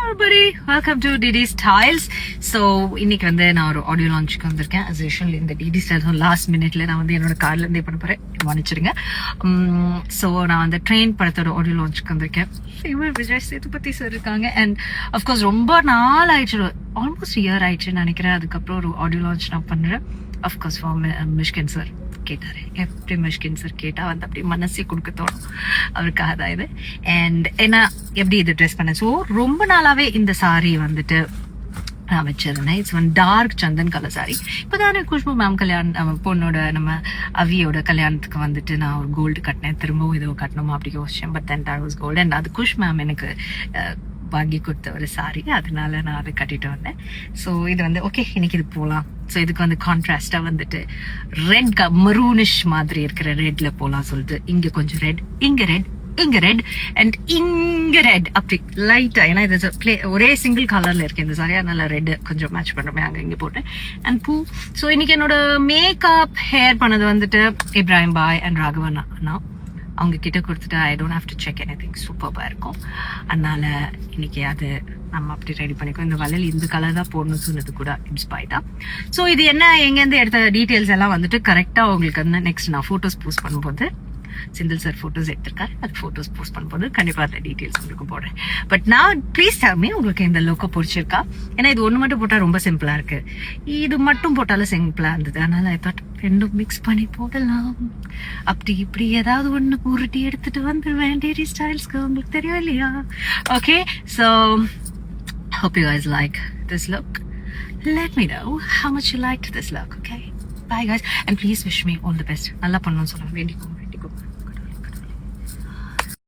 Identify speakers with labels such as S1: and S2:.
S1: everybody, welcome to DD Styles. So இன்னைக்கு வந்து நான் ஒரு ஆடியோ லான்ச்சுக்கு வந்திருக்கேன். as usual இந்த DD Styles லாஸ்ட் மினிட்ல நான் வந்து என்னோட கார்ல இருந்தே பண்ண போறேன், மன்னிச்சிடுங்க. ஸோ நான் வந்து ட்ரெயின் படத்தோட ஆடியோ லான்ச்சுக்கு வந்திருக்கேன். விஜய் சேதுபதி சார் இருக்காங்க. அண்ட் அஃப்கோர்ஸ் ரொம்ப நாள் ஆயிடுச்சு, ஆல்மோஸ்ட் இயர் ஆயிடுச்சுன்னு நினைக்கிறேன். அதுக்கப்புறம் ஒரு ஆடியோ லான்ச் நான் பண்றேன். அஃப்கோர்ஸ் மிஷ்கின் சார் கேட்டாரு. எப்படி மிஷ்கின் சார் கேட்டா வந்து அப்படி மனசே கொடுக்க தோணும், அவருக்காக தான் இது. அண்ட் என்ன எப்படி இது ட்ரெஸ் பண்ண, ஸோ ரொம்ப நாளாவே இந்த சாரி வந்துட்டு நான் வச்சிருந்தேன். It's one dark chandan colour sari. இப்போதானே குஷ்பு மேம் கல்யாணம் பொண்ணோட நம்ம அவியோட கல்யாணத்துக்கு வந்துட்டு நான் ஒரு கோல்டு கட்டினேன். திரும்பவும் இதோ கட்டணுமா அப்படி யோசிச்சேன். But then that was cold. And அது குஷ் மேம் எனக்கு வாங்கி கொடுத்த ஒரு சாரி, அதனால நான் அதை கட்டிட்டு வந்தேன். ஸோ இது வந்து ஓகே, இன்னைக்கு இது போகலாம். ஸோ இதுக்கு வந்து கான்ட்ராஸ்டா வந்துட்டு ரெட் மரூனிஷ் மாதிரி இருக்கிற ரெட்ல போகலாம் சொல்லிட்டு, இங்க கொஞ்சம் ரெட், இங்க ரெட், இங்க ரெட் அண்ட் இங்க ரெட், அப்படி லைட்டா. ஏன்னா இது ஒரே சிங்கிள் கலர்ல இருக்கு இந்த சாரி, அதனால ரெட் கொஞ்சம் மேட்ச் பண்றோமே அங்க இங்க போட்டேன். அண்ட் பூ. ஸோ இன்னைக்கு என்னோட மேக்கப் ஹேர் பண்ணது வந்துட்டு இப்ராஹிம் பாய் அண்ட் ராகவன் அண்ணா, அவங்க கிட்ட கொடுத்துட்டு I don't have to check anything, சூப்பர்பா இருக்கும். அதனால இன்னைக்கு அது நம்ம அப்படி ரெடி பண்ணிக்கோ. இந்த வளையல் இந்த கலர் தான் போடணும்னு சொன்னது கூட இன்ஸ்பைர் தான். ஸோ இது என்ன எங்கேருந்து எடுத்த டீட்டெயில்ஸ் எல்லாம் வந்துட்டு கரெக்டா உங்களுக்கு வந்து நெக்ஸ்ட் நான் போட்டோஸ் போஸ்ட் பண்ணும்போது, சிந்தில் சார் போட்டோஸ் எடுத்திருக்காரு, அது போட்டோஸ் போஸ்ட் பண்ணும்போது கண்டிப்பா அந்த டீட்டெயில்ஸ் உங்களுக்கு போடுறேன். பட் நான் ப்ளீஸ் டெல் உங்களுக்கு இந்த லுக்கை பிடிச்சிருக்கா? ஏன்னா இது ஒண்ணு மட்டும் போட்டா ரொம்ப சிம்பிளா இருக்கு, இது மட்டும் போட்டாலும் சிம்பிளா இருந்தது. அதனால ஐ தாட் ரெண்டும் மிக்ஸ் பண்ணி போடலாம். அப்படி இப்படி ஏதாவது ஒண்ணு உருட்டி எடுத்துட்டு வந்துருவேன் DD ஸ்டைல்ஸ்க்கு, உங்களுக்கு தெரியும் இல்லையா? Okay, so hope you guys like this look. Let me know how much you liked this look. Okay, bye guys, and please wish me all the best. நல்லா பண்ணணும்னு சொல்ல வேண்டிக்கும்.